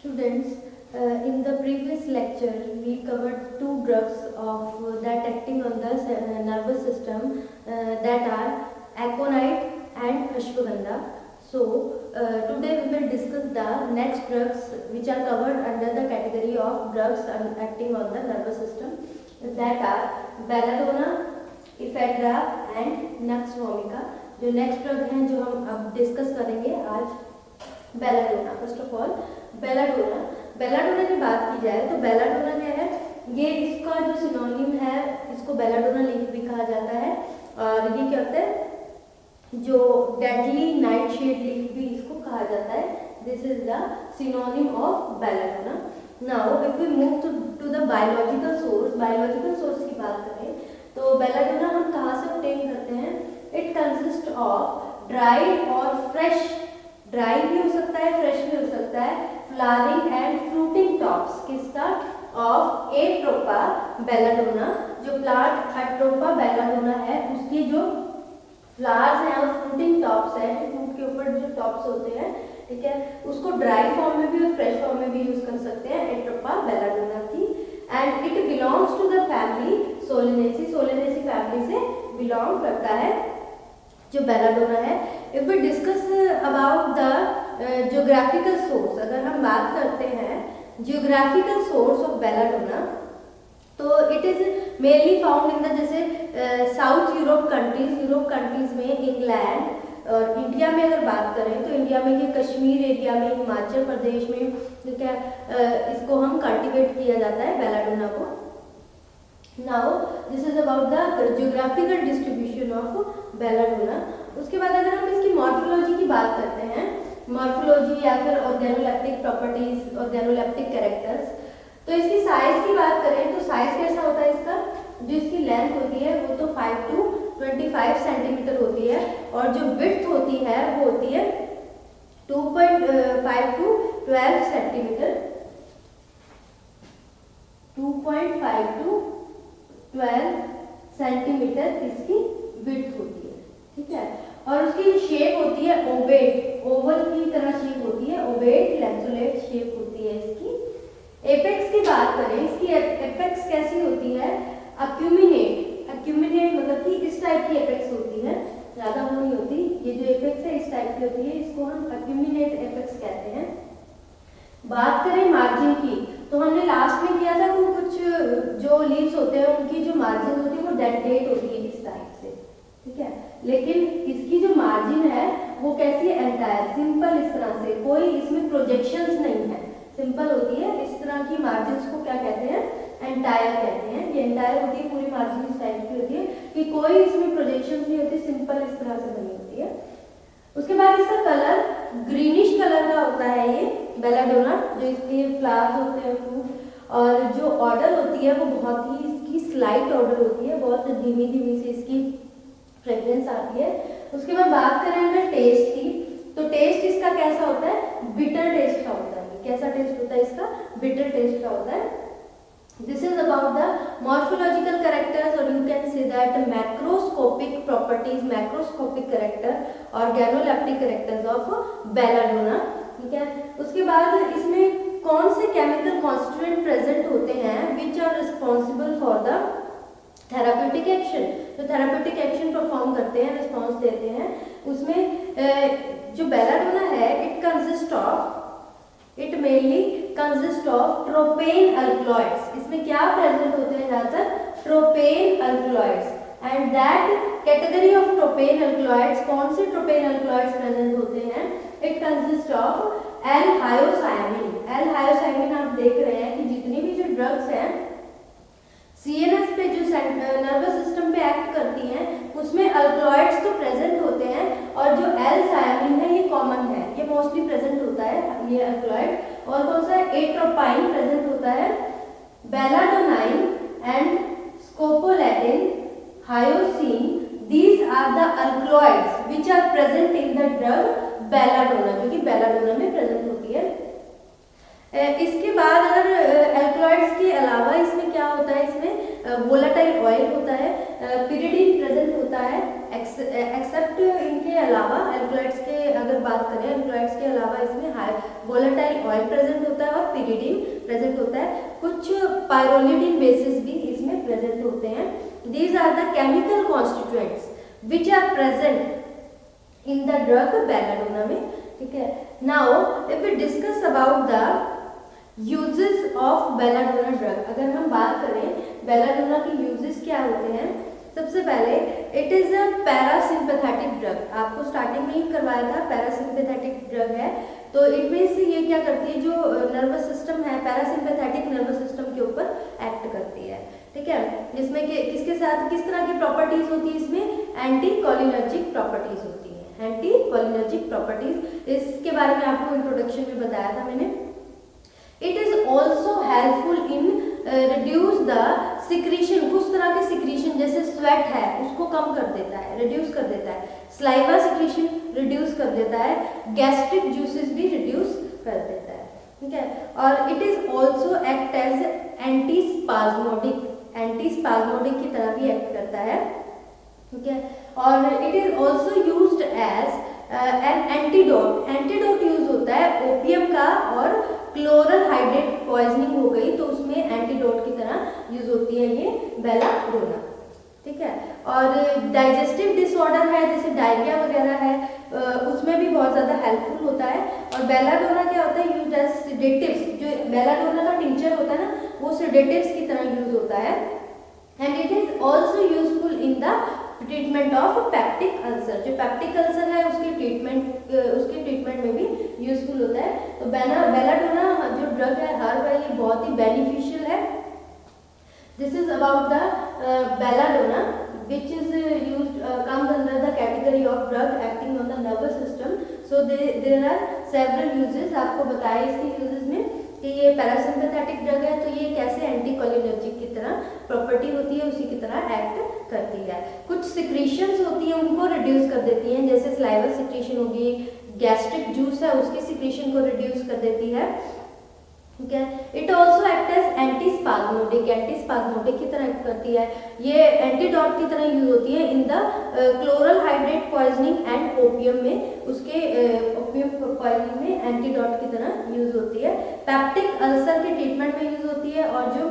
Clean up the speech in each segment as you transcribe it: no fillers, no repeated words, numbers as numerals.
Students, in the previous lecture, we covered two drugs of that acting on the nervous system that are aconite and ashwagandha. So, today we will discuss the next drugs which are covered under the category of drugs acting on the nervous system that are belladonna, ephedra and nux vomica. जो next drug हैं जो हम अब discuss करेंगे आज belladonna. First of all belladonna की बात की जाए तो बेलाडोना क्या है, ये इसका जो सिनोनिम है इसको बेलाडोना लीफ भी कहा जाता है और ये क्या होता है जो डेडली नाइट शेड लीफ भी इसको कहा जाता है. This is the synonym of belladonna. Now if we move to the biological source की बात करें तो बेलाडोना हम कहाँ से ऑब्टेन करते हैं. इट कंसिस्ट ऑफ ड्राइड और फ्रेश, ड्राई भी हो सकता है फ्रेश भी हो सकता है, फ्लावरिंग एंड फ्रूटिंग टॉप्स किसका ऑफ एट्रोपा बेलाडोना. जो प्लांट एट्रोपा बेलाडोना है उसकी जो फ्लावर्स हैं और फ्रूटिंग टॉप्स हैं, फ्रूट के ऊपर जो टॉप्स होते हैं, ठीक है, उसको ड्राई फॉर्म में भी और फ्रेश फॉर्म में भी यूज कर सकते हैं एट्रोपा बेलाडोना की. And it belongs to the family solanaceae family से बिलोंग करता है जो बेलाडोना है. If we discuss about the geographical source, अगर हम बात करते हैं ज्योग्राफिकल सोर्स ऑफ बेलाडोना तो it is mainly found in the जैसे साउथ यूरोप कंट्रीज में, इंग्लैंड और इंडिया में अगर बात करें तो इंडिया में ये कश्मीर एरिया में, हिमाचल प्रदेश में क्या इसको हम कल्टिवेट किया जाता है बेलाडोना को. Now this is about the geographical distribution of belladonna. उसके बाद अगर हम इसकी मॉर्फोलॉजी की बात करते हैं, मॉर्फोलॉजी या फिर ऑर्गेनोलेप्टिक प्रॉपर्टीज, ऑर्गेनोलेप्टिक कैरेक्टर्स, तो इसकी साइज की बात करें तो साइज कैसा होता है इसका, जो इसकी लेंथ होती है वो तो 5 to 25 सेंटीमीटर होती है और जो विड्थ होती है वो होती है 2.5 to 12 सेंटीमीटर, 2.5 to 12 सेंटीमीटर इसकी विड्थ होती है, ठीक है. और उसकी शेप होती है ओवेट, ओवल की तरह शेप होती है, ओवेट लैंसोलेट शेप होती है इसकी. एपेक्स की बात करें, इसकी एपेक्स कैसी होती है, अक्यूमिनेट मतलब कि इस टाइप की एपेक्स होती है, ज्यादा वो नहीं होती. ये जो एपेक्स है इस टाइप की होती है, इसको हम अक्यूमिनेट एपेक्स कहते हैं. बात करें मार्जिन की तो हमने लास्ट में किया था वो कुछ जो लीव्स होते हैं उनकी जो मार्जिन होती है वो डेंटेट होती है इस टाइप से, ठीक है. लेकिन इसकी जो मार्जिन है वो कैसी है, एंटायर, सिंपल इस तरह से, कोई इसमें प्रोजेक्शंस नहीं है, सिंपल होती है. इस तरह की मार्जिन्स को क्या कहते हैं, एंटायर कहते हैं. ये एंटायर होती है, पूरी मार्जिन इस टाइप की होती है कि कोई इसमें प्रोजेक्शंस नहीं होती, सिंपल इस तरह से बनी होती है. उसके बाद इसका कलर ग्रीनिश कलर का होता है ये बेलाडोना, जो इसके फ्लावर्स होते हैं फ्रूट, और जो ऑर्डर होती है वो बहुत ही इसकी स्लाइट ऑर्डर होती है, बहुत धीमी धीमी से इसकी फ्रेग्रेंस आती है. उसके बाद बात करें अगर टेस्ट की तो टेस्ट इसका कैसा होता है, बिटर टेस्ट का होता है. कैसा टेस्ट होता है इसका, बिटर टेस्ट का होता है. This is about the morphological characters or you can say that macroscopic properties, macroscopic character organoleptic characters of belladonna, ठीक है. उसके बाद इसमें कौन से केमिकल कॉन्स्टिट्यूएंट प्रेजेंट होते हैं which are responsible for the therapeutic action, जो थेराप्यूटिक एक्शन परफॉर्म करते हैं, रिस्पॉन्स देते हैं, उसमें जो बेलाडोना है it mainly consist of tropane alkaloids. इसमें क्या प्रेजेंट होते हैं ज्यादातर, tropane alkaloids. And that category of tropane alkaloids, कौन से ट्रोपेन अल्कलॉइड्स प्रेजेंट होते हैं, इट कंसिस्ट ऑफ एल हायोसाइमिन आप देख रहे हैं कि जितनी भी जो ड्रग्स हैं सीएनएस पे, जो नर्वस सिस्टम पे एक्ट करती हैं, उसमें अल्कलॉइड्स तो प्रेजेंट होते हैं और जो एल सायामिन है ये कॉमन है, ये मोस्टली प्रेजेंट होता है ये अल्कलॉइड. और कौन सा, एट्रोपाइन प्रेजेंट होता है, belladonnine and scopoletin, hyoscine, these are the alkaloids which are present in the drug belladonna, जो कि बेलाडोना में प्रेजेंट होती है. इसके बाद अगर अल्कलॉइड्स के अलावा इसमें क्या होता है, इसमें वोलेटाइल ऑयल होता है, पिरिडीन प्रेजेंट होता है, एक्सेप्ट इनके अलावा एल्कलॉइड्स के अगर बात करें, एल्कलॉइड्स के अलावा इसमें हाई वोलेटाइल ऑयल प्रेजेंट होता है और पिरिडीन प्रेजेंट होता है। कुछ पायरोलिडिन बेसिस भी इसमें प्रेजेंट होते हैं। These are the chemical constituents which are present in the drug belladonna में, ठीक है। Now if we discuss about the uses of belladonna drug, अगर हम बात करें बेलाडोना के यूजेस क्या होते हैं, सबसे पहले it is a parasympathetic drug. आपको स्टार्टिंग में ही करवाया था पैरासिम्पैथेटिक ड्रग है, तो इट मीन्स ये क्या करती है, जो नर्वस सिस्टम है पैरासिम्पैथेटिक नर्वस सिस्टम के ऊपर एक्ट करती है, ठीक है। जिसमें कि किसके साथ किस तरह की प्रॉपर्टीज होती है, इसमें एंटी कोलिनर्जिक प्रॉपर्टीज होती है, एंटी कोलिनर्जिक प्रॉपर्टीज। इसके बारे में आपको इंट्रोडक्शन में बताया था मैंने। It is also helpful in reduce the secretion, कुछ तरह के सिक्रीशन जैसे स्वेट है उसको कम कर देता है, रिड्यूस कर देता है। स्लाइवा सिक्रीशन रिड्यूस कर देता है, गैस्ट्रिक जूसेस भी रिड्यूस कर देता है, ठीक है। और it is also act as anti spasmodic, anti spasmodic की तरह भी एक्ट करता है, ठीक है। और it is also used as an antidote, antidote use होता है ओपियम का, और क्लोरल हाइड्रेट पॉइजनिंग हो गई तो उसमें एंटीडोट की तरह यूज होती है ये बेलाडोना, ठीक है। और डाइजेस्टिव डिसऑर्डर है जैसे डायरिया वगैरह है, उसमें भी बहुत ज़्यादा हेल्पफुल होता है। और बेलाडोना क्या होता है, यूज एज सेडेटिव्स, जो बेलाडोना का टिंचर होता है ना वो सेडेटिव्स की तरह यूज होता है। And it is also useful in the treatment of peptic ulcer, जो पेप्टिक अल्सर है उसके ट्रीटमेंट में भी यूजफुल होता है। तो बेलाडोना जो ड्रग है हर्ब है, ये बहुत ही बेनिफिशियल है। This is about the belladonna which is used comes under the category of drug acting on the nervous system. So there are several uses, आपको बताया इसके uses में कि ये पैरासिम्पैथेटिक ड्रग है, तो ये कैसे एंटीकोलिनर्जिक की तरह प्रॉपर्टी होती है उसी की तरह एक्ट करती है। कुछ सिक्रीशंस होती हैं उनको रिड्यूस कर देती हैं, जैसे स्लाइवा सिक्रीशन होगी, गैस्ट्रिक जूस है उसकी सिक्रीशन को रिड्यूस कर देती है, ठीक है। It also act as anti spasmodic, anti spasmodic की तरह एक्ट करती है। ये एंटीडोट की तरह यूज होती है in the chloral hydrate poisoning and opium में, उसके ओपियम पॉइजनिंग में एंटीडोट की तरह यूज होती है। पेप्टिक अल्सर के ट्रीटमेंट में यूज होती है, और जो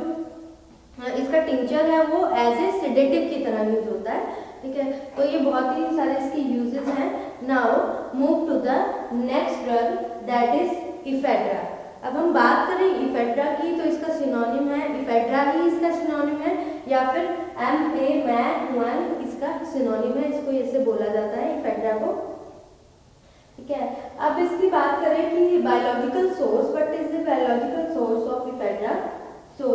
इसका टिंचर है वो एज ए सेडेटिव की तरह यूज होता है, ठीक है। तो ये बहुत ही सारे इसके यूजेस हैं। Now move to the next drug that is ephedra. अब हम बात करें इफेड्रा की, तो इसका सिनोनिम है इफेड्रा ही इसका सिनोनिम है, या फिर MAMAN इसका सिनोनिम है, इसको ऐसे बोला जाता है इफेड्रा को, ठीक है। अब इसकी बात करें कि biological source, what is the biological source of ephedra. So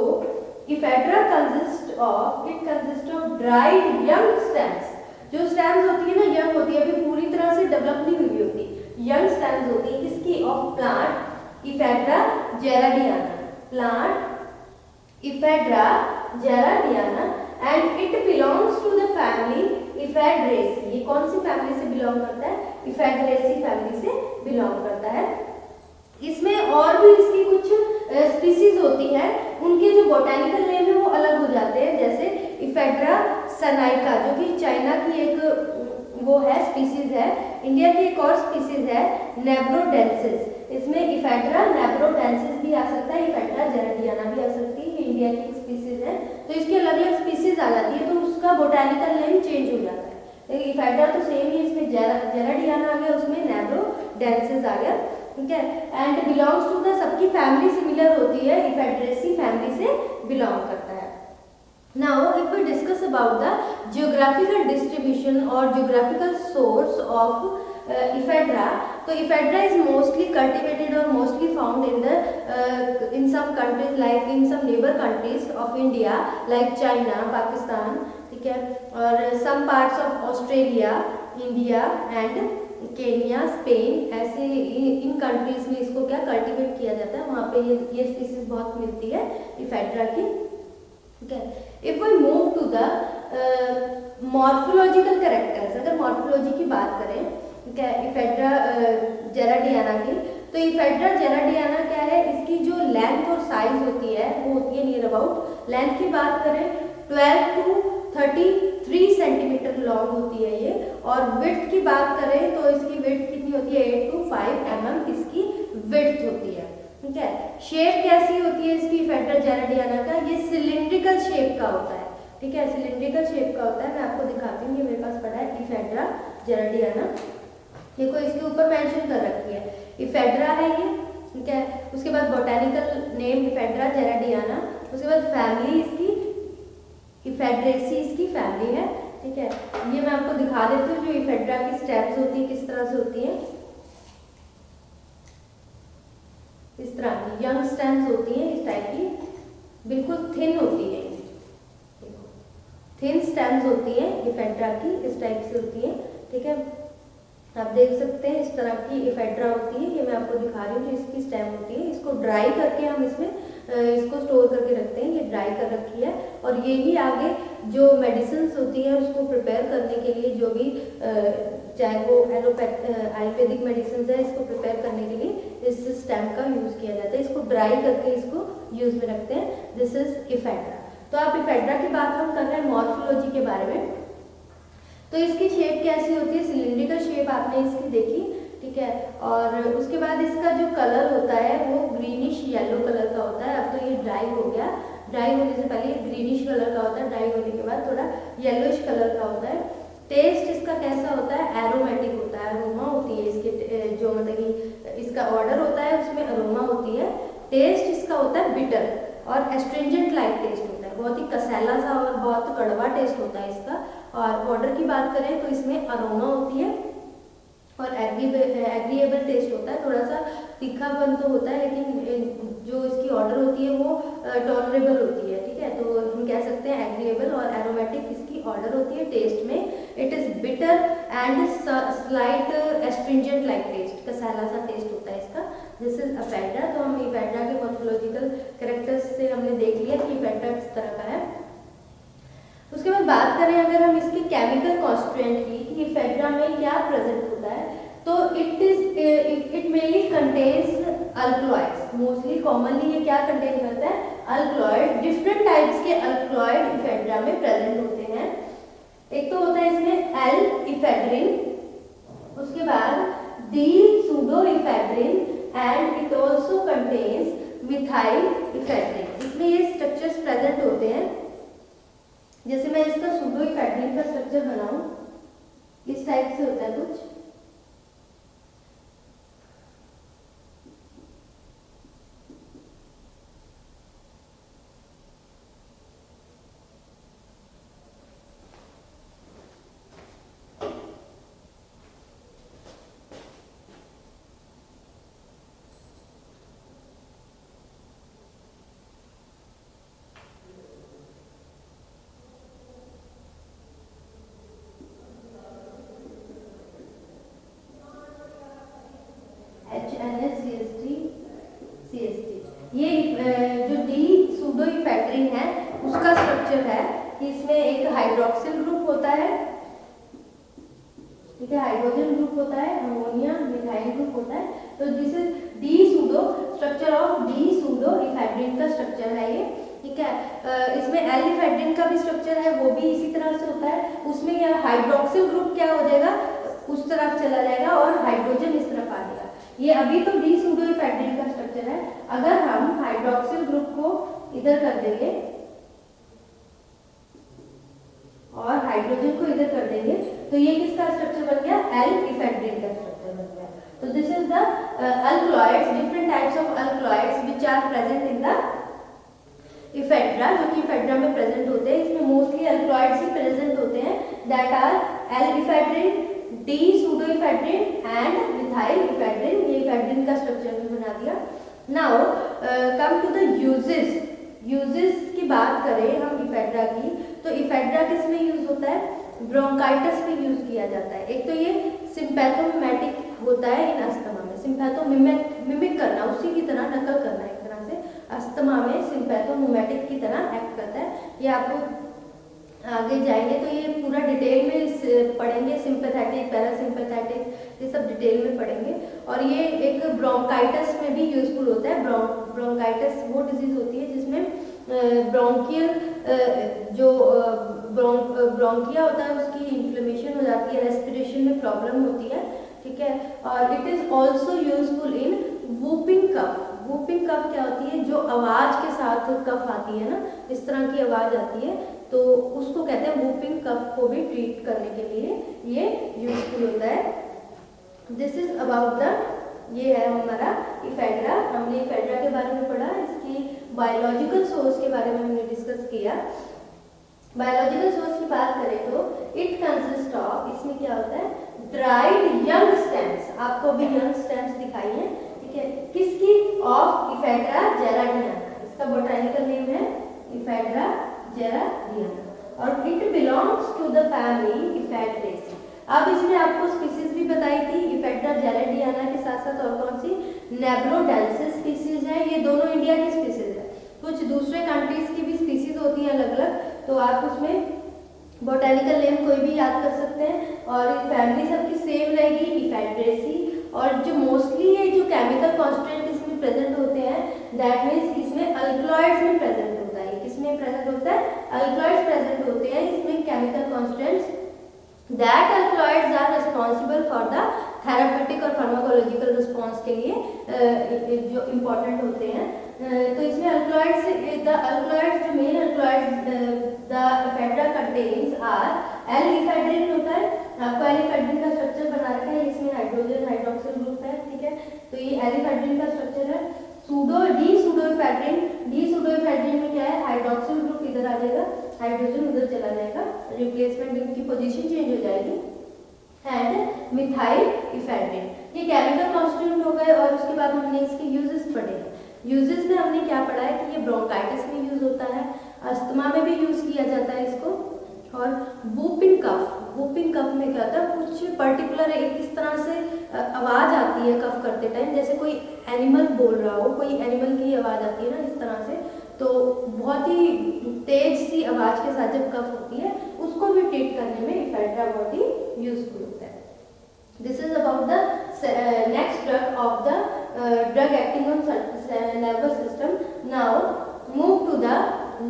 ephedra consist of dried young stems, जो स्टेम्स होती है ना यंग होती है, अभी पूरी तरह से डेवलप नहीं हुई होती, यंग स्टेम्स होती है किसकी, of plant Ephedra gerardiana, plant Ephedra gerardiana, and it belongs to the family Ephedraceae. ये कौन सी फैमिली से बिलोंग करता है, इफेड्रेसी फैमिली से बिलोंग करता है। इसमें और भी इसकी कुछ स्पीसीज होती है, उनके जो बोटेनिकल नेम है वो अलग हो जाते हैं, जैसे इफेड्रा सनाइका जो कि चाइना की एक वो है स्पीसीज है, इंडिया की एक और स्पीसीज है नेब्रोडेंसिस, इसमें इफेड्रा नेब्रोडेंसिस भी आ सकता है, इफेड्रा जेराडियाना भी आ सकती है, इंडिया की एक स्पीसीज है। तो इसकी अलग अलग स्पीसीज आ जाती है तो उसका बोटेनिकल नेम चेंज हो जाता है, लेकिन इफेड्रा तो सेम ही, इसमें जेराडियाना आ गया, उसमें नेब्रोडेंसिस आ गया, ठीक है। एंड बिलोंग्स टू द, सबकी फैमिली सिमिलर होती है, इफेड्रेसी फैमिली से बिलोंग करता है। Now, if we discuss about the geographical distribution or geographical source of ephedra, so ephedra is mostly cultivated or mostly found in the in some countries, like in some neighbor countries of India, like China, Pakistan, ठीक है, और some parts of Australia, India and Kenya, Spain, ऐसे इन countries में इसको क्या cultivate किया जाता है, वहाँ पे ये स्पीसीज बहुत मिलती है इफेड्रा की, ठीक है। If we move to the morphological characters, अगर मॉर्फोलॉजी की बात करें, ठीक है, इफेड्रा जेराडियाना की, तो इफेड्रा जेराडियाना क्या है, इसकी जो लेंथ और साइज होती है वो होती है नियर अबाउट, लेंथ की बात करें 12 to 33 सेंटीमीटर लॉन्ग होती है ये, और विड्थ की बात करें तो इसकी विड्थ कितनी होती है 8 to 5 mm इसकी विड्थ होती है। ठीक है, शेप कैसी होती है इसकी इफेड्रा जेराडियाना का, ये सिलिंड्रिकल शेप का होता है। ठीक है, सिलिंड्रिकल शेप का होता है। मैं आपको दिखाती हूँ, ये मेरे पास पड़ा है इफेड्रा जेराडियाना, देखो इसके ऊपर मेंशन कर रखी है इफेड्रा है ये। ठीक है, उसके बाद बोटेनिकल नेम इफेड्रा जेराडियाना, उसके बाद फैमिली इसकी इफेड्रेसी इसकी फैमिली है। ठीक है, ये मैं आपको दिखा देती हूँ जो इफेड्रा की स्टेप्स होती है किस तरह से होती हैं। इस तरह की यंग स्टेम्स होती हैं, इस टाइप की बिल्कुल थिन होती है, थिन स्टेम्स होती है इफेड्रा की, इस टाइप से होती है। ठीक है, आप देख सकते हैं इस तरह की इफेड्रा होती है। ये मैं आपको दिखा रही हूँ जो इसकी स्टेम होती है। इसको ड्राई करके हम इसमें इसको स्टोर करके रखते हैं, ये ड्राई कर रखी है। और ये ही आगे जो मेडिसिन होती है उसको प्रिपेयर करने के लिए, जो भी चाहे वो आयुर्वेदिक मेडिसिन है, इसको प्रिपेयर करने के लिए इस स्टेम का यूज किया जाता है। इसको ड्राई करके इसको यूज में रखते हैं। This is Ephedra. तो आप इफेड्रा की बात हम कर रहे हैं मॉर्फोलॉजी के बारे में। तो इसकी शेप कैसी होती है, सिलिंड्रिकल शेप आपने इसकी देखी। ठीक है, और उसके बाद इसका जो कलर होता है वो ग्रीनिश येलो कलर का होता है। अब तो ये ड्राई हो गया, ड्राई होने से पहले ये ग्रीनिश कलर का होता है, ड्राई होने के बाद थोड़ा येलोइश कलर का होता है। टेस्ट इसका कैसा होता है, एरोमेटिक होता है, अरोमा होती है इसके, जो मतलब कि इसका ऑर्डर होता है उसमें अरोमा होती है। टेस्ट इसका होता है बिटर और एस्ट्रिंजेंट लाइक टेस्ट होता है, बहुत ही कसैला सा और बहुत कड़वा टेस्ट होता है इसका। और ऑर्डर की बात करें तो इसमें अरोमा होती है और एग्रीएबल टेस्ट होता है, थोड़ा सा तीखापन तो होता है, लेकिन जो इसकी ऑर्डर होती है वो टॉलरेबल होती है। ठीक है, तो हम कह सकते हैं एग्रीएबल और एरोमेटिक इसकी ऑर्डर होती है। टेस्ट में it is bitter and slight astringent like taste, कसैला सा टेस्ट होता है इसका। This is Ephedra. तो हम इफेड्रा के मॉर्फोलॉजिकल कैरेक्टर्स से हमने देख लिया कि इफेड्रा किस तरह का है। उसके बाद बात करें अगर हम इसके केमिकल कॉन्स्टिट्यूएंट की कि इफेड्रा में क्या प्रेजेंट होता है, तो it mainly contains alkaloids. Mostly commonly ये क्या कंटेन करता है, अल्कलॉइड। डिफरेंट टाइप्स के अल्कलॉइड इफेड्रा में प्रेजेंट होते हैं। एक तो होता है इसमें एल इफेड्रिन, उसके बाद D pseudo ephedrine and it also contains methyl ephedrine. इसमें ये स्ट्रक्चर्स प्रेजेंट होते हैं। जैसे मैं इसका सूडो इफेड्रिन का स्ट्रक्चर बनाऊं, इस टाइप से होता है कुछ। ये जो डी सूडो इफेड्रिन है उसका स्ट्रक्चर है कि इसमें एक हाइड्रोक्सिल ग्रुप होता है, ठीक है, हाइड्रोजन ग्रुप होता है, अमोनिया मिथाइल ग्रुप होता है। तो this is D pseudo, structure of D pseudo ephedrine का स्ट्रक्चर है ये। ठीक है, इसमें एल इफेड्रिन का भी स्ट्रक्चर है, वो भी इसी तरह से होता है। उसमें यह हाइड्रोक्सिल ग्रुप क्या हो जाएगा, उस तरफ चला जाएगा और हाइड्रोजन इस तरफ आ जाएगा। ये अभी तो डी सूडो इफेड्रिन का स्ट्रक्चर है। अगर हम हाइड्रोक्सिल ग्रुप को इधर कर देंगे और हाइड्रोजन को इधर कर देंगे तो ये किसका स्ट्रक्चर बन गया, एल इफेड्रिन का स्ट्रक्चर बन गया। तो this is the alkaloids, different types of alkaloids which are present in the ephedra, जो कि इफेड्रा में प्रेजेंट होते हैं। इसमें मोस्टली अल्कलॉइड्स ही प्रेजेंट होते हैं, that are L ephedrine, D pseudo ephedrine and methyl ephedrine. ये इफेड्रिन का स्ट्रक्चर भी बना दिया। Now come to the uses की बात करें हम इफेड्रा की, तो इफेड्रा किस में यूज होता है, ब्रोंकाइटिस में यूज किया जाता है। एक तो ये सिंपैथोमिमेटिक होता है इन अस्थमा में, सिंपैथोमिमिक करना, उसी की तरह नकल करना, एक तरह से अस्थमा में सिंपैथोमिमेटिक की तरह एक्ट करता है। ये आपको आगे जाएंगे तो ये पूरा डिटेल में पढ़ेंगे, सिंपैथेटिक पैरासिम्पैथेटिक ये सब डिटेल में पढ़ेंगे। और ये एक ब्रोंकाइटिस में भी यूजफुल होता है। ब्रोंकाइटिस वो डिजीज होती है जिसमें ब्रोंकियल जो ब्रोंकिया होता है उसकी इन्फ्लेमेशन हो जाती है, रेस्पिरेशन में प्रॉब्लम होती है, ठीक है। और it is also useful in whooping cough. Whooping cough क्या होती है, जो आवाज़ के साथ कफ आती है ना, इस तरह की आवाज़ आती है, तो उसको कहते हैं वूपिंग कफ को भी ट्रीट करने के लिए ये यूजफुल होता है। दिस इज अबाउट द, ये है हमारा इफेड्रा। हमने इफेड्रा के बारे में पढ़ा, इसकी बायोलॉजिकल सोर्स के बारे में हमने डिस्कस किया। बायोलॉजिकल सोर्स की बात करें तो इट कंसिस्ट ऑफ, इसमें क्या होता है, ड्राइड यंग स्टेम्स। आपको भी यंग स्टेम्स दिखाई है, ठीक है, किसकी, ऑफ इफेड्रा जेराडियाना। इसका बोटानिकल नेम है इफेड्रा जेराडियाना और it belongs to the family Ephedraceae. अब इसमें आपको स्पीसीज भी बताई थी इफेड्रा जेराडियाना के साथ साथ और कौन सी, नेब्रोडेंसिस स्पीसीज है। ये दोनों इंडिया की स्पीसीज है, कुछ दूसरे कंट्रीज की भी स्पीसीज होती है अलग अलग, तो आप उसमें बोटानिकल नेम कोई भी याद कर सकते हैं। और फैमिली सबकी सेम रहेगी, इफेड्रेसी। और जो मोस्टली ये जो केमिकल कॉन्स्टेंट इसमें प्रेजेंट होते हैं, दैट मीन्स इसमें अल्कलॉइड्स में प्रेजेंट होता है। किसमें प्रेजेंट होता है, अल्कलॉइड्स प्रेजेंट होते हैं इसमें chemical constants. That alkaloids are responsible for the therapeutic और फार्माकोलॉजिकल रिस्पॉन्स के लिए जो इम्पोर्टेंट होते हैं। तो इसमें अल्कलॉइड्स, द अल्कलॉइड्स, जो main alkaloids the ephedra contains are, L ephedrine होता है, आपको एल इफेड्रिन का स्ट्रक्चर बना रखा है, इसमें हाइड्रोजन हाइड्रोक्सिल ग्रुप है, ठीक है, तो ये एल इफेड्रिन का स्ट्रक्चर है। डी सूडोइफेड्रिन में क्या है, हाइड्रोक्सिल ग्रुप इधर आ जाएगा, हाइड्रोजन उधर चला जाएगा, रिप्लेसमेंट इनकी पोजीशन चेंज हो जाएगी। एंड मिथाइल इफेड्रिन, ये केमिकल कॉन्स्टिट्यूएंट हो गए। और उसके बाद हमने इसके यूजेस पढ़े हैं। यूजेस में हमने क्या पढ़ा है कि ये ब्रोंकाइटिस में यूज होता है, अस्थमा में भी यूज किया जाता है इसको। और वूपिंग कफ, वूपिंग कफ में क्या होता है, कुछ पर्टिकुलर एक इस तरह से आवाज़ आती है कफ करते टाइम, जैसे कोई एनिमल बोल रहा हो, कोई एनिमल की आवाज़ आती है ना इस तरह से, तो बहुत ही तेज सी आवाज़ के साथ जब कफ होती है, उसको भी ट्रीट करने में इफेड्रा बहुत ही यूजफुल होता है। This is about the next drug of the drug acting on nervous system. Now move to the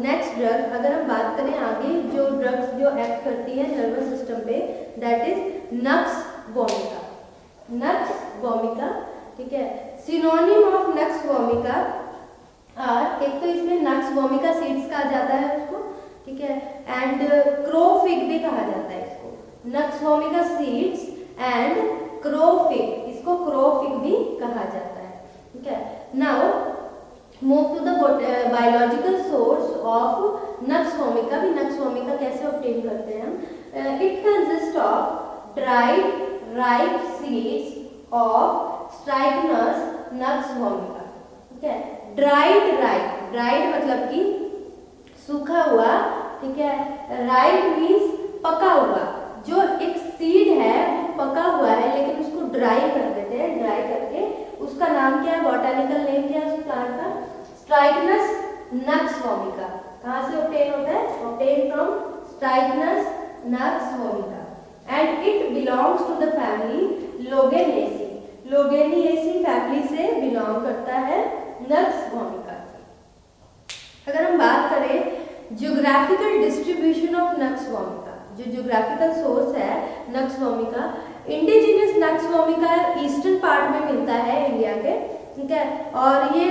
next drug. अगर हम बात करें आगे जो ड्रग्स जो एक्ट करती है नर्वस सिस्टम पे, that is nux vomica. Nux vomica, ठीक है, सिनोनिम ऑफ नक्स वोमिका और एक तो इसमें नक्स वोमिका सीड्स कहा जाता है उसको, ठीक है, एंड क्रोफिग भी कहा जाता है इसको, nux vomica seeds and crow fig, इसको क्रोफिग भी कहा जाता है, ठीक है। Now move to the biological source of nux vomica. भी नक्स वोमिका कैसे ऑब्टेन करते हैं हम, it consist of dried ripe seeds of Strychnos nux vomica, ठीक है। ड्राइड राइप, ड्राइड मतलब कि सूखा हुआ, ठीक है, राइप मीन्स पका हुआ। जो एक सीड है वो पका हुआ है लेकिन उसको ड्राई कर देते हैं, ड्राई करके उसका नाम क्या है, बॉटैनिकल नेम क्या है उस प्लांट का, स्ट्राइकनस नक्स वोमिका। कहाँ से ऑब्टेन होता है, obtain from Strychnos nux vomica and it belongs to the family Loganiaceae. Loganiaceae family से बिलोंग करता है नक्स वोमिका। अगर हम बात करें geographical distribution of nux vomica, जो ज्योग्राफिकल सोर्स है nux vomica, indigenous nux vomica eastern part में मिलता है इंडिया के, ठीक है, और ये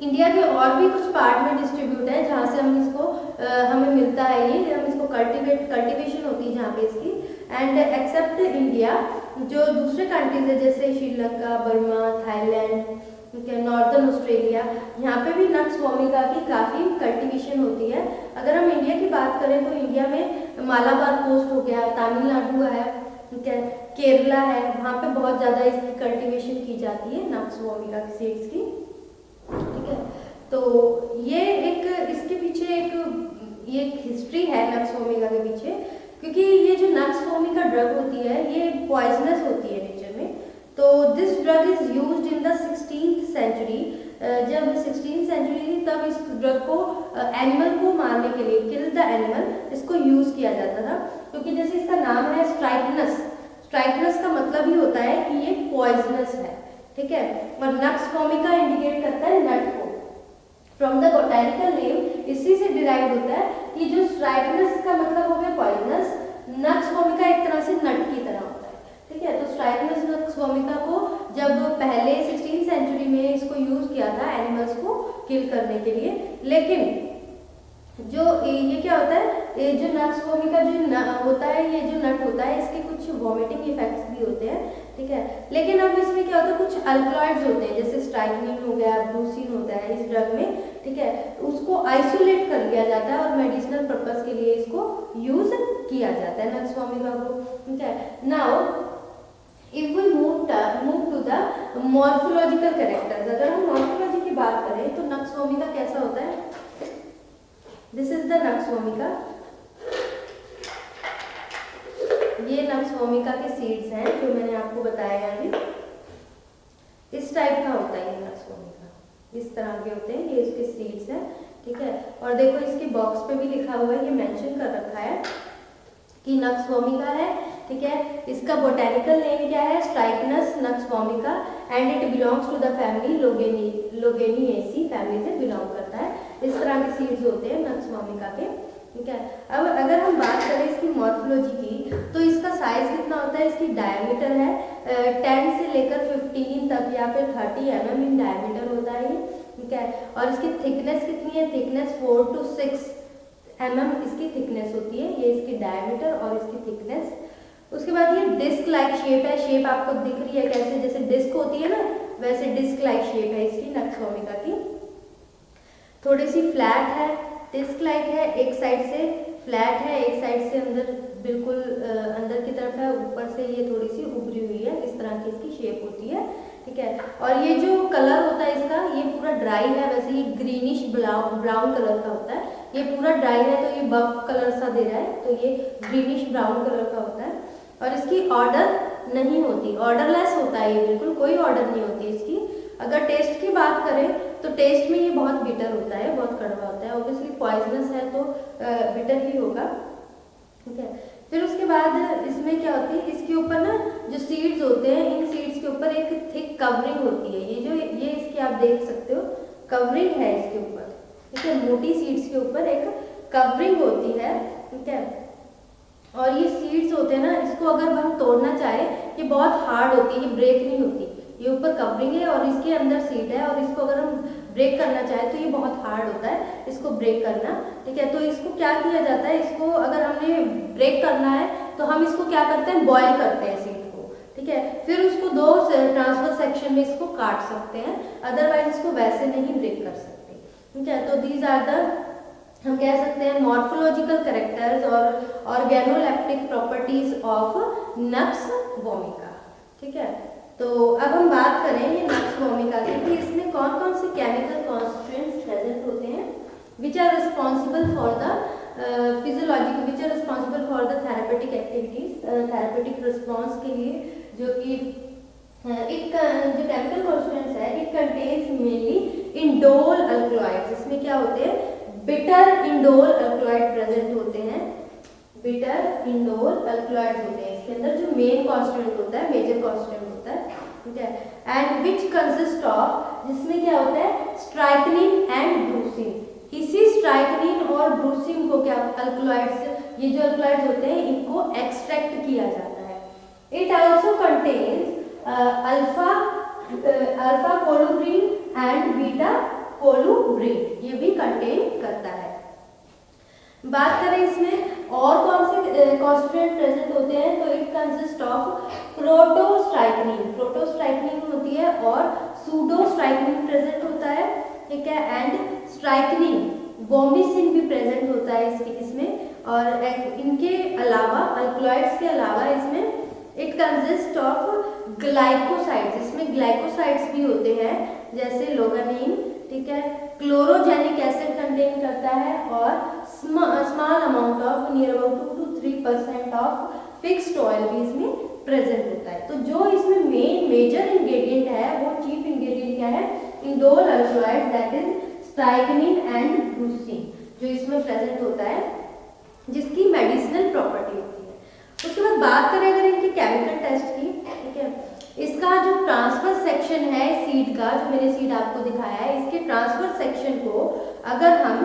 इंडिया के और भी कुछ पार्ट में डिस्ट्रीब्यूट है जहाँ से हम इसको हमें मिलता है, ये हम इसको कल्टिवेशन होती है जहाँ पे इसकी। एंड एक्सेप्ट इंडिया, जो दूसरे कंट्रीज है जैसे श्रीलंका, बर्मा, थाईलैंड, ठीक है, नॉर्दर्न ऑस्ट्रेलिया, यहाँ पे भी नक्स वोमिका की काफ़ी कल्टिवेशन होती है। अगर हम इंडिया की बात करें तो इंडिया में मालाबार कोस्ट हो गया, तमिलनाडु है, ठीक है, केरला है, वहाँ पे बहुत ज़्यादा इसकी कल्टिवेशन की जाती है नक्स वोमिका की सीड्स की, ठीक है। तो ये एक इसके पीछे एक हिस्ट्री है नक्स वोमिका के पीछे, क्योंकि ये जो नक्स वोमिका ड्रग होती है ये पॉइजनस होती है नेचर में। तो this drug is used in the 16th century. जब 16th सेंचुरी थी तब इस ड्रग को एनिमल को मारने के लिए, किल द एनिमल, इसको यूज किया जाता था, क्योंकि जैसे इसका नाम है स्ट्राइकनस, स्ट्राइकनस का मतलब ही होता है कि ये पॉइजनस है, ठीक है। और नक्स वोमिका इंडिकेट करता है नट को, फ्रॉम द बोटैनिकल नेम, इसी से डिराइव होता है कि जो स्ट्राइकनस का मतलब हो गया पॉइजनस, नक्स वोमिका एक तरह से नट की तरह होता है, ठीक है। तो स्ट्राइकनस नक्स वोमिका को जब पहले 16th सेंचुरी में इसको यूज किया था एनिमल्स को किल करने के लिए, लेकिन जो ये क्या होता है, ये जो नक्स वोमिका जो होता है, ये जो नट होता है, इसके कुछ वॉमिटिंग इफेक्ट्स भी होते हैं, ठीक है। लेकिन अब इसमें क्या होता है, कुछ अल्कलॉइड्स होते हैं, जैसे स्ट्राइकनिन हो गया, ब्रूसिन होता है इस ड्रग में, ठीक है। उसको आइसोलेट कर लिया जाता है और मेडिसिनल पर्पस के लिए इसको यूज किया जाता है नक्स वोमिका को, ठीक है। Now if we move to the morphological characters, अगर हम मॉर्फोलॉजी की बात करें तो नक्स वोमिका कैसा होता है, this is the nux vomica, ये नक्स वोमिका के सीड्स हैं जो मैंने आपको बताया अभी, इस टाइप का होता है ये नक्स वोमिका, इस तरह के होते हैं, ये इसके सीड्स हैं, ठीक है। और देखो इसके बॉक्स पे भी लिखा हुआ है, ये मेंशन कर रखा है कि नक्स वोमिका है, ठीक है। इसका बोटैनिकल नेम क्या है, Strychnos nux vomica, and it belongs to the family Loganiaceae family से बिलोंग करता है। इस तरह के सीड्स होते हैं नक्स वोमिका के, ठीक है। अब अगर हम बात करें इसकी मॉर्फोलॉजी की, तो इसका साइज कितना होता है, इसकी डायमीटर है 10 से लेकर 15 तक या फिर 30 mm इन डायमीटर होता है ये, ठीक है। और इसकी थिकनेस कितनी है, थिकनेस 4 to 6 mm इसकी थिकनेस होती है, ये इसकी डायमीटर और इसकी थिकनेस। उसके बाद ये डिस्क लाइक शेप है, शेप आपको दिख रही है कैसे, जैसे डिस्क होती है ना, वैसे डिस्क लाइक शेप है इसकी नक्स वोमिका की, थोड़ी सी फ्लैट है, डिस्क लाइक है, एक साइड से फ्लैट है, एक साइड से अंदर बिल्कुल अंदर की तरफ है, ऊपर से ये थोड़ी सी उभरी हुई है, इस तरह की इसकी शेप होती है, ठीक है। और ये जो कलर होता है इसका, ये पूरा ड्राई है, वैसे ये ग्रीनिश ब्राउन कलर का होता है, ये पूरा ड्राई है तो ये बफ कलर सा दे रहा है, तो ये ग्रीनिश ब्राउन कलर का होता है। और इसकी ऑर्डर नहीं होती, ऑर्डरलेस होता है ये, बिल्कुल कोई ऑर्डर नहीं होती इसकी। अगर टेस्ट की बात करें तो टेस्ट में ये बहुत बिटर होता है, बहुत कड़वा होता है, ऑब्वियसली पॉइजनस है तो बिटर ही होगा, ठीक है। फिर उसके बाद इसमें क्या होती है, इसके ऊपर ना जो सीड्स होते हैं, इन सीड्स के ऊपर एक थिक कवरिंग होती है, ये इसकी आप देख सकते हो कवरिंग है इसके ऊपर, ठीक है। मोटी सीड्स के ऊपर एक कवरिंग होती है, ठीक है। और ये सीड्स होते हैं ना, इसको अगर हम तोड़ना चाहे, ये बहुत हार्ड होती है, ये ब्रेक नहीं होती, ये ऊपर कवरिंग है और इसके अंदर सीड है, और इसको अगर हम ब्रेक करना चाहे तो ये बहुत हार्ड होता है इसको ब्रेक करना, ठीक है। तो इसको क्या किया जाता है, इसको अगर हमने ब्रेक करना है तो हम इसको क्या करते हैं, बॉयल करते हैं सीड को, ठीक है। फिर उसको दो ट्रांसफर सेक्शन में इसको काट सकते हैं, अदरवाइज इसको वैसे नहीं ब्रेक कर सकते, ठीक है। तो दीज आर द, हम कह सकते हैं, मॉर्फोलॉजिकल कैरेक्टर्स और organoleptic properties of nux vomica, ठीक है। तो अब हम बात करें ये नक्स वोमिका की कि इसमें कौन कौन से केमिकल कॉन्स्टिट्यूएंट्स प्रेजेंट होते हैं, which are responsible for the physiological, which are responsible for the therapeutic activities, therapeutic response के लिए, जो कि जो केमिकल कॉन्स्टिट्यूएंट्स है, it contains mainly indole alkaloids, इसमें क्या होते हैं, बिटर इंडोल अल्कलॉइड प्रेजेंट होते हैं, बिटर इंडोल अल्कलॉइड होते हैं इसके अंदर, जो मेन कॉन्स्टिट्यूएंट होता है, मेजर कॉन्स्टिट्यूएंट होता है, ठीक है। एंड विच कंसिस्ट ऑफ, जिसमें क्या होता है, स्ट्राइकनिन एंड ब्रूसिन, इसी स्ट्राइकनिन और ब्रूसिन को क्या अल्कलॉइड्स, ये जो अल्कलॉइड्स होते हैं इनको एक्सट्रैक्ट किया जाता है। It also contains alpha colubrine and beta colubrine, ये भी कंटेन करता है। बात करें इसमें और कौन से कॉन्स्टिट्यूएंट प्रेजेंट होते हैं, तो इट कंसिस्ट ऑफ प्रोटोस्ट्राइकनिन, प्रोटोस्ट्राइकनिन होती है, और सूडोस्ट्राइकनिन प्रेजेंट होता है, ठीक है। एंड स्ट्राइकनिन, वोमिसिन भी प्रेजेंट होता है इसमें, और इनके अलावा अल्कलॉइड्स के अलावा इसमें इट कंसिस्ट ऑफ ग्लाइकोसाइड्स, इसमें ग्लाइकोसाइड्स भी होते हैं, जैसे लोगानिन, ठीक है। क्लोरोजेनिक एसिड कंटेन करता है, और small amount of near about 2 to 3% of fixed oil भी इसमें प्रेजेंट होता है। तो जो इसमें मेजर इंग्रेडिएंट है, वो चीफ इंग्रेडिएंट क्या है, indole alkaloid, that is strychnine and brucine, जो इसमें प्रेजेंट होता है, जिसकी मेडिसिनल प्रॉपर्टी होती है। उसके बाद बात करें अगर इनके केमिकल टेस्ट की, ठीक है, इसका जो ट्रांसफर सेक्शन है सीड का, जो मैंने सीड आपको दिखाया है, इसके ट्रांसफर सेक्शन को अगर हम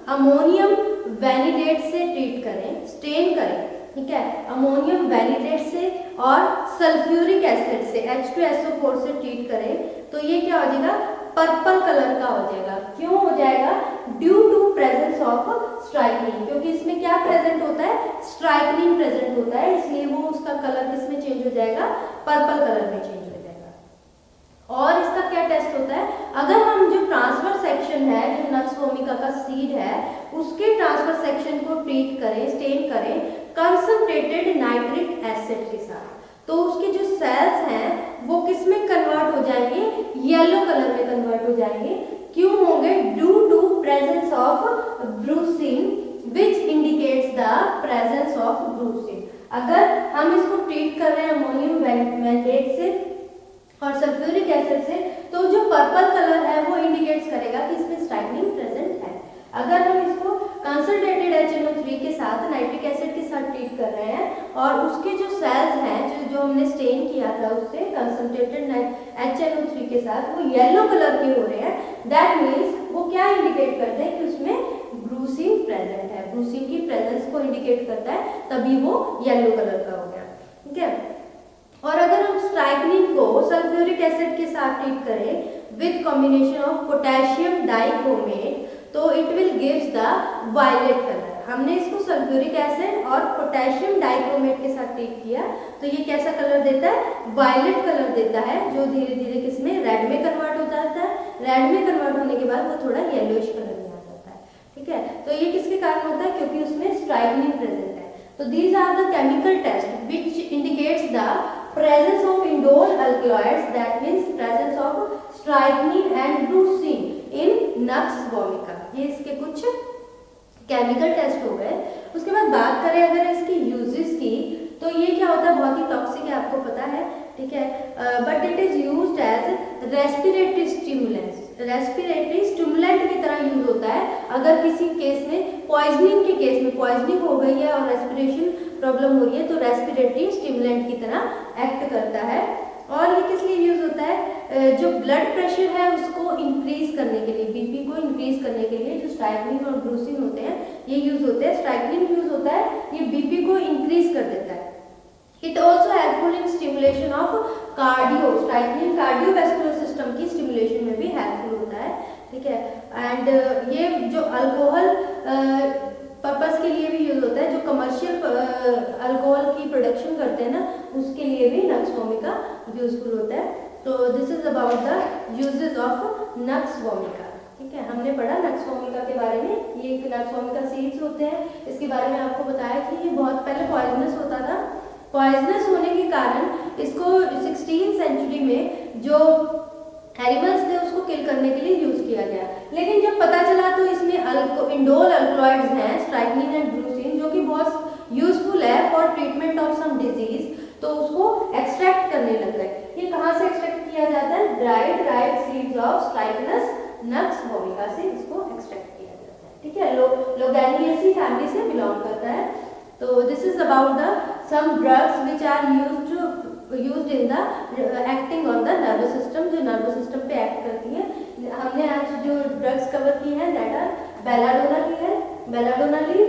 अमोनियम वैनिडेट से ट्रीट करें, स्टेन करें, ठीक है, अमोनियम वैनिडेट से और सल्फ्यूरिक एसिड से H2SO4 से ट्रीट करें तो ये क्या हो जाएगा, पर्पल कलर का हो जाएगा। क्यों हो जाएगा, ड्यू टू प्रेजेंस ऑफ स्ट्राइकनिन, क्योंकि इसमें क्या प्रेजेंट होता है, स्ट्राइकनिन प्रेजेंट होता है, इसलिए वो उसका कलर किसमें चेंज हो जाएगा, पर्पल कलर में चेंज हो जाएगा। और इसका क्या टेस्ट होता है, अगर हम जो ट्रांसफर सेक्शन है, जो नक्स वोमिका का सीड है, उसके ट्रांसफर सेक्शन को ट्रीट करें, स्टेन करें कंसंट्रेटेड नाइट्रिक एसिड के साथ, तो उसके जो सेल्स हैं वो किस में कन्वर्ट हो जाएंगे, येलो कलर में कन्वर्ट हो जाएंगे। क्यों होंगे, due to presence of brucine which indicates the presence of brucine. अगर हम इसको ट्रीट कर रहे हैं अमोनियम वैनिडेट से और सल्फ्यूरिक एसिड से, तो जो पर्पल कलर है वो इंडिकेट्स करेगा कि इसमें स्ट्राइकनिन प्रेजेंट है। अगर हम इसको कंसंट्रेटेड HNO3 के साथ नाइट्रिक एसिड के साथ ट्रीट कर रहे हैं और उसके जो सेल्स हैं जो हमने स्टेन किया था उससे कंसंट्रेटेड HNO3 के साथ वो येलो कलर के हो रहे हैं, दैट मीन्स वो क्या इंडिकेट करते हैं कि उसमें ब्रूसिन प्रेजेंट है, ब्रूसिन की प्रेजेंस को इंडिकेट करता है, तभी वो येलो कलर का हो गया, ठीक है। और अगर हम स्ट्राइकनिन को सल्फ्यूरिक एसिड के साथ ट्रीट करें with combination of potassium dichromate, तो it will gives the violet colour. हमने इसको सल्फ्यूरिक एसिड और पोटेशियम डाइक्रोमेट के साथ ट्रीट किया तो ये कैसा कलर देता है, वायलेट कलर देता है, जो धीरे धीरे किसमें, रेड में कन्वर्ट हो जाता है। रेड में कन्वर्ट होने के बाद वो थोड़ा येलोइश कलर में आ जाता है, ठीक है। तो ये किसके कारण होता है, क्योंकि उसमें स्ट्राइकनिन प्रेजेंट है। तो these are the chemical test which indicates the presence of indole alkaloids, that means presence of strychnine and brucin in nux vomica। ये इसके कुछ केमिकल टेस्ट हो गए। उसके बाद बात करें अगर इसकी यूजेस की, तो ये क्या होता है, बहुत ही टॉक्सिक है, आपको पता है, ठीक है, but it is used as respiratory stimulant की तरह यूज होता है। अगर किसी केस में पॉइजनिंग के केस में पॉइजनिंग हो गई है और रेस्पिरेशन प्रॉब्लम हो रही है तो रेस्पिरेटरी स्टिमुलेंट की तरह एक्ट करता है। और ये किस लिए यूज होता है, जो ब्लड प्रेशर है उसको इंक्रीज करने के लिए, बीपी को इंक्रीज करने के लिए जो स्ट्राइकनिन और ब्रूसिन होते हैं ये यूज होते हैं। स्ट्राइकनिन यूज होता है, ये बीपी को इंक्रीज कर देता है। It also helpful in stimulation of cardio, strychnine cardiovascular system की स्टिमुलेशन में भी हेल्पफुल होता है, ठीक है। एंड ये जो अल्कोहल पर्पस के लिए भी यूज होता है, जो कमर्शियल अल्कोहल की प्रोडक्शन करते हैं ना, उसके लिए भी नक्स वोमिका यूजफुल होता है। तो this is about the uses of nux vomica, ठीक है। हमने पढ़ा नक्स वोमिका के बारे में। ये नक्स वोमिका सीड्स होते हैं, इसके बारे में आपको बताया कि ये बहुत पहले पॉइजनस होता था। पॉइजनस होने के कारण इसको 16th सेंचुरी में जो एनिमल्स थे उसको किल करने के लिए यूज किया गया, लेकिन जब पता चला तो इसमें इंडोल अल्कलॉइड्स हैं, स्ट्राइकनिन एंड ब्रूसिन, जो कि बहुत यूजफुल है for treatment of some disease, तो उसको एक्सट्रैक्ट करने लग गए। ये कहाँ से एक्सट्रैक्ट किया जाता है, dried seeds of Strychnos nux vomica से इसको एक्सट्रैक्ट किया जाता है, ठीक है। लोगैनिएसी फैमिली से बिलोंग करता है। तो this is about the some drugs which are used in the acting on the nervous system, जो नर्वस सिस्टम पे एक्ट करती है। हमने आज जो ड्रग्स कवर की हैं दैट आर बेलाडोनाली,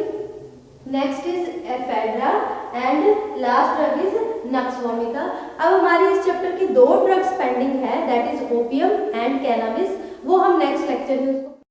next is ephedra and last drug is nux vomica. अब हमारी इस चैप्टर की 2 ड्रग्स पेंडिंग है, that is opium and cannabis, वो हम नेक्स्ट लेक्चर में